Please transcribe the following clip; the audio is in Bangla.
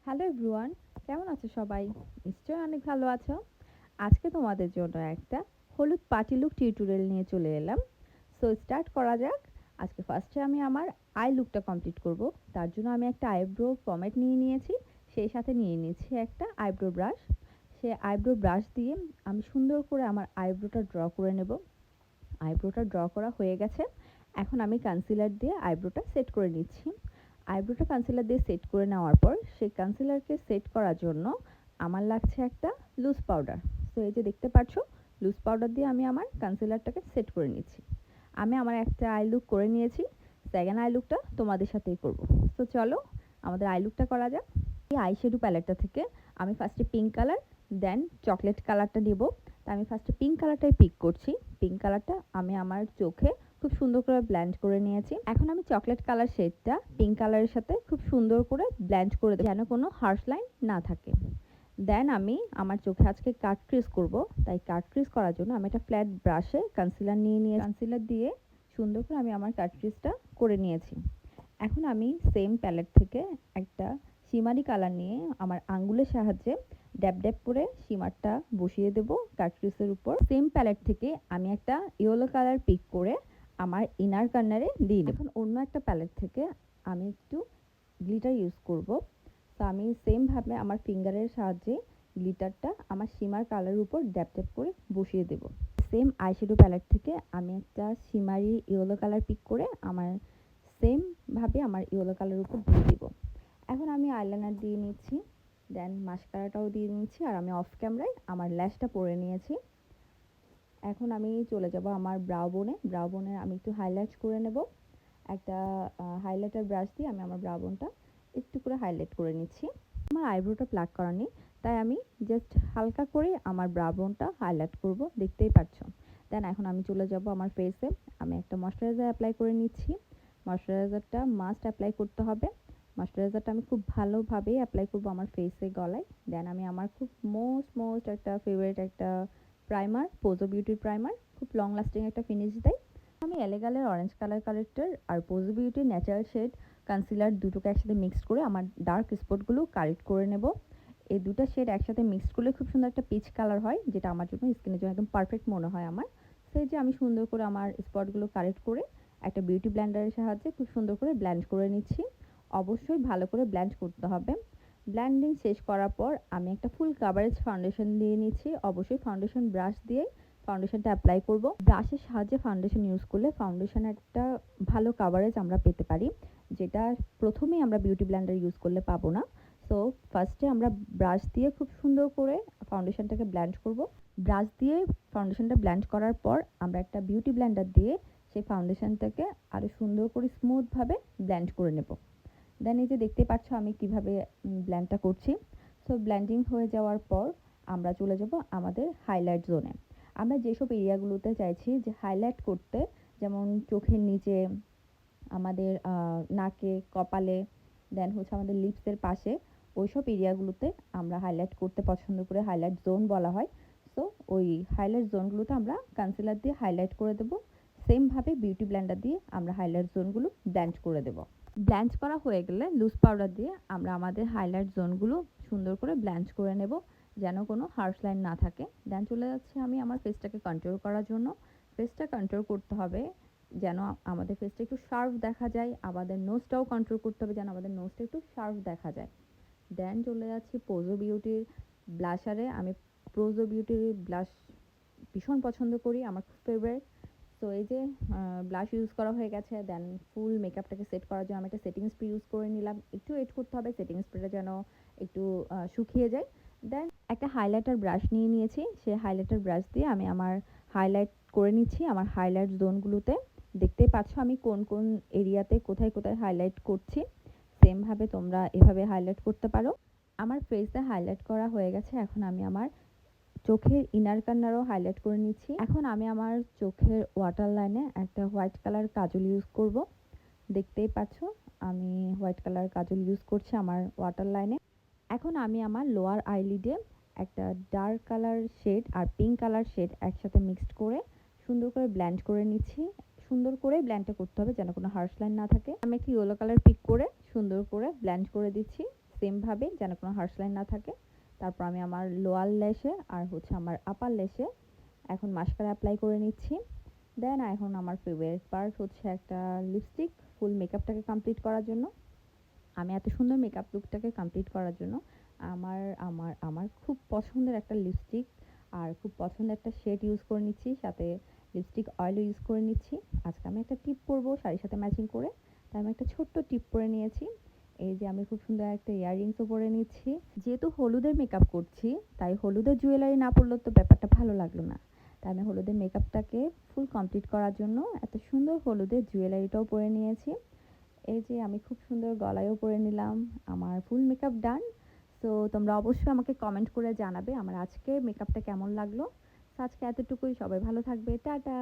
হ্যালো এভরিওয়ান, কেমন আছো সবাই? নিশ্চয়ই অনেক ভালো আছো। আজকে তোমাদের জন্য একটা হলুদ পার্টি লুক টিউটোরিয়াল নিয়ে চলে এলাম। সো স্টার্ট করা যাক। আজকে ফার্স্টে আমি আমার আই লুকটা কমপ্লিট করব। তার জন্য আমি একটা আইব্রো পমেড নিয়ে নিয়েছি, সেই সাথে নিয়ে নিয়েছি একটা আইব্রো ব্রাশ। সে আইব্রো ব্রাশ দিয়ে আমি সুন্দর করে আমার আইব্রোটা ড্র করে নেব। আইব্রোটা ড্র করা হয়ে গেছে। এখন আমি কনসিলার দিয়ে আইব্রোটা সেট করে নিচ্ছি। আইব্রোটা কনসিলার দিয়ে সেট করে নেওয়ার পর সেই কনসিলারকে সেট করার জন্য আমার লাগছে একটা লুজ পাউডার। তো এই যে দেখতে পাচ্ছ, লুজ পাউডার দিয়ে আমি আমার কনসিলারটাকে সেট করে নিচ্ছি। আমি আমার একটা আই লুক করে নিয়েছি, সেকেন্ড আই লুকটা তোমাদের সাথেই করব। তো চলো আমাদের আই লুকটা করা যাক। এই আই শ্যাডো প্যালেটটা থেকে আমি ফার্স্টে পিঙ্ক কালার, দেন চকলেট কালারটা নেব। তা আমি ফার্স্টে পিঙ্ক কালারটাই পিক করছি। পিঙ্ক কালারটা আমি আমার চোখে খুব সুন্দর করে ব্লেন্ড করে নিয়েছি। এখন আমি চকলেট কালার শেডটা পিঙ্ক কালারের সাথে খুব সুন্দর করে ব্লেন্ড করে দেব, যেন কোনো হার্শ লাইন না থাকে। দেন আমি আমার চোখে আজকে কাট ক্রিজ করব, তাই কাট ক্রিজ করার জন্য আমি একটা ফ্ল্যাট ব্রাশে কনসিলার নিয়ে কনসিলার দিয়ে সুন্দর করে আমি আমার কাট ক্রিজটা করে নিয়েছি। এখন আমি সেম প্যালেট থেকে একটা শিমারি কালার নিয়ে আমার আঙ্গুলের সাহায্যে ড্যাব ড্যাব করে শিমারটা বসিয়ে দেব কাটক্রিসের উপর। সেম প্যালেট থেকে আমি একটা ইয়েলো কালার পিক করে আমার ইনার কর্নারে দিয়ে দেব। এখন অন্য একটা প্যালেট থেকে আমি একটু গ্লিটার ইউজ করব। তো আমি সেমভাবে আমার ফিঙ্গারের সাহায্যে গ্লিটারটা আমার শিমার কালারের উপর ড্যাব ড্যাব করে বসিয়ে দেব। সেম আইশ্যাডো প্যালেট থেকে আমি একটা শিমারি ইয়েলো কালার পিক করে আমার সেমভাবে আমার ইয়েলো কালারের উপর দিয়ে দিব। এখন আমি আইলাইনার দিয়ে নিচ্ছি, দেন মাস্কারাটাও দিয়ে নিচ্ছি, আর আমি অফ ক্যামেরায় আমার ল্যাশটা পরে নিয়েছি। এখন আমি চলে যাব আমার ব্রাউ বোনে। ব্রাউ বোনে আমি একটু হাইলাইট করে নেব। একটা হাইলাইটার ব্রাশ দিয়ে আমি আমার ব্রাউ বোনটা একটু করে হাইলাইট করে নিচ্ছি। আমার আইব্রোটা প্লাক করা নেই, তাই আমি জাস্ট হালকা করে আমার ব্রাউ বোনটা হাইলাইট করব, দেখতেই পাচ্ছ। দেন এখন আমি চলে যাব আমার ফেসে। আমি একটা ময়শ্চারাইজার অ্যাপ্লাই করে নিচ্ছি। ময়শ্চারাইজারটা মাস্ট অ্যাপ্লাই করতে হবে। ময়শ্চারাইজারটা আমি খুব ভালোভাবেই অ্যাপ্লাই করব আমার ফেসে, গলায়। দেন আমি আমার খুব মোস্ট একটা ফেভারিট একটা প্রাইমার, পোজো বিউটির প্রাইমার, খুব লং লাস্টিং একটা ফিনিশ দেয়। আমি এলেগালের অরেঞ্জ কালার কারেক্টার আর পোজো বিউটির ন্যাচারাল শেড কনসিলার দুটোকে একসাথে মিক্সড করে আমার ডার্ক স্পটগুলো কারেক্ট করে নেব। এই দুটো শেড একসাথে মিক্সড করলে খুব সুন্দর একটা পিচ কালার হয়, যেটা আমার জন্য স্কিনের জন্য একদম পারফেক্ট মনে হয় আমার। সেই যে আমি সুন্দর করে আমার স্পটগুলো কারেক্ট করে একটা বিউটি ব্লেন্ডারের সাহায্যে খুব সুন্দর করে ব্লেন্ড করে নিচ্ছি। অবশ্যই ভালো করে ব্লেন্ড করতে হবে। ব্লেন্ডিং শেষ করার পর আমি একটা ফুল কাভারেজ ফাউন্ডেশন দিয়ে নিচ্ছি। অবশ্যই ফাউন্ডেশন ব্রাশ দিয়ে ফাউন্ডেশনটা অ্যাপ্লাই করব। ব্রাশের সাহায্যে ফাউন্ডেশন ইউজ করলে ফাউন্ডেশন একটা ভালো কাভারেজ আমরা পেতে পারি, যেটা প্রথমেই আমরা বিউটি ব্লেন্ডার ইউজ করলে পাবো না। সো ফার্স্টে আমরা ব্রাশ দিয়ে খুব সুন্দর করে ফাউন্ডেশনটাকে ব্লেন্ড করব। ব্রাশ দিয়ে ফাউন্ডেশনটা ব্লেন্ড করার পর আমরা একটা বিউটি ব্লেন্ডার দিয়ে সেই ফাউন্ডেশনটাকে আরও সুন্দর করে স্মুথভাবে ব্লেন্ড করে নেব। দেন এই যে দেখতে পাচ্ছ আমি কিভাবে ব্লেন্ডটা করছি। সো ব্লেন্ডিং হয়ে যাওয়ার পর আমরা চলে যাব আমাদের হাইলাইট জোনে। আমরা যেসব এরিয়াগুলোতে চাইছি যে হাইলাইট করতে, যেমন চোখের নিচে, আমাদের নাকে, কপালে, দেন হচ্ছে আমাদের লিপসের পাশে, ওইসব এরিয়াগুলোতে আমরা হাইলাইট করতে পছন্দ করে, হাইলাইট জোন বলা হয়। সো ওই হাইলাইট জোনগুলোতে আমরা কনসিলার দিয়ে হাইলাইট করে দেবো। সেমভাবে বিউটি ব্লেন্ডার দিয়ে আমরা হাইলাইট জোনগুলো ব্লেন্ড করে দেবো। ব্লেন্ড করা হয়ে গেলে লুজ পাউডার দিয়ে আমরা আমাদের হাইলাইট জোনগুলো সুন্দর করে ব্লেন্ড করে নেব, যেন কোনো হার্শ লাইন না থাকে। দেন চলে যাচ্ছে আমি আমার ফেসটাকে কন্ট্রোল করার জন্য। ফেসটা কন্ট্রোল করতে হবে যেন আমাদের ফেসটা একটু শার্প দেখা যায়, আমাদের নোজটাও কন্ট্রোল করতে হবে যেন আমাদের নোজটা একটু শার্প দেখা যায়। দেন চলে যাচ্ছি পোজো বিউটির ব্লাশারে। আমি পোজো বিউটির ব্লাশ ভীষণ পছন্দ করি, আমার খুব ফেভারিট। তো এই যে ব্লাশ ইউজ করা হয়ে গেছে। দেন ফুল মেকআপটাকে সেট করার জন্য আমি একটা সেটিং স্প্রে ইউজ করে নিলাম। একটু ওয়েট করতে হবে সেটিং স্প্রেটা যেন একটু শুকিয়ে যায়। দেন একটা হাইলাইটার ব্রাশ নিয়ে নিয়েছি। সেই হাইলাইটার ব্রাশ দিয়ে আমি আমার হাইলাইট করে নিচ্ছি আমার হাইলাইট জোনগুলোতে। দেখতেই পাচ্ছ আমি কোন কোন এরিয়াতে কোথায় কোথায় হাইলাইট করছি। সেমভাবে তোমরা এভাবে হাইলাইট করতে পারো। আমার ফেসে হাইলাইট করা হয়ে গেছে। এখন আমি আমার চোখের ইনার কর্নারও হাইলাইট করে নিচ্ছি। এখন আমি আমার চোখের ওয়াটার লাইনে একটা হোয়াইট কালার কাজল ইউজ করব। দেখতেই পাচ্ছ আমি হোয়াইট কালার কাজল ইউজ করছি আমার ওয়াটার লাইনে। এখন আমি আমার লোয়ার আইলিডে একটা ডার্ক কালার শেড আর পিঙ্ক কালার শেড একসাথে মিক্সড করে সুন্দর করে ব্লেন্ড করে নিচ্ছি। সুন্দর করে ব্লেন্ডটা করতে হবে যেন কোনো হার্শ লাইন না থাকে। আমি একটি ইয়েলো কালার পিক করে সুন্দর করে ব্লেন্ড করে দিচ্ছি। সেমভাবে, যেন কোনো হার্শ লাইন না থাকে। তারপর আমি আমার লোয়ার ল্যাশে আর হচ্ছে আমার আপার ল্যাশে এখন মাস্কারা অ্যাপ্লাই করে নিচ্ছি। দেন এখন আমার ফেভারিট পার্ট হচ্ছে একটা লিপস্টিক। ফুল মেকআপটাকে কমপ্লিট করার জন্য, আমি এত সুন্দর মেকআপ লুকটাকে কমপ্লিট করার জন্য আমার আমার আমার খুব পছন্দের একটা লিপস্টিক আর খুব পছন্দের একটা শেড ইউজ করে নিচ্ছি, সাথে লিপস্টিক অয়েলও ইউজ করে নিচ্ছি। আজকে আমি একটা টিপ পরবো শাড়ির সাথে ম্যাচিং করে, তাই আমি একটা ছোট্ট টিপ পরে নিয়েছি। এই যে আমি খুব সুন্দর একটা ইয়াররিংসও পরে নিচ্ছি। যেহেতু হলুদের মেকআপ করছি, তাই হলুদের জুয়েলারি না পরলে তো ব্যাপারটা ভালো লাগলো না, তাই আমি হলুদের মেকআপটাকে ফুল কমপ্লিট করার জন্য এত সুন্দর হলুদের জুয়েলারিটাও পরে নিয়েছি। এই যে আমি খুব সুন্দর গলায়ও পরে নিলাম। আমার ফুল মেকআপ ডান। সো তোমরা অবশ্যই আমাকে কমেন্ট করে জানাবে আমার আজকে মেকআপটা কেমন লাগলো। তো আজকে এতটুকুই, সবাই ভালো থাকবে, টাটা।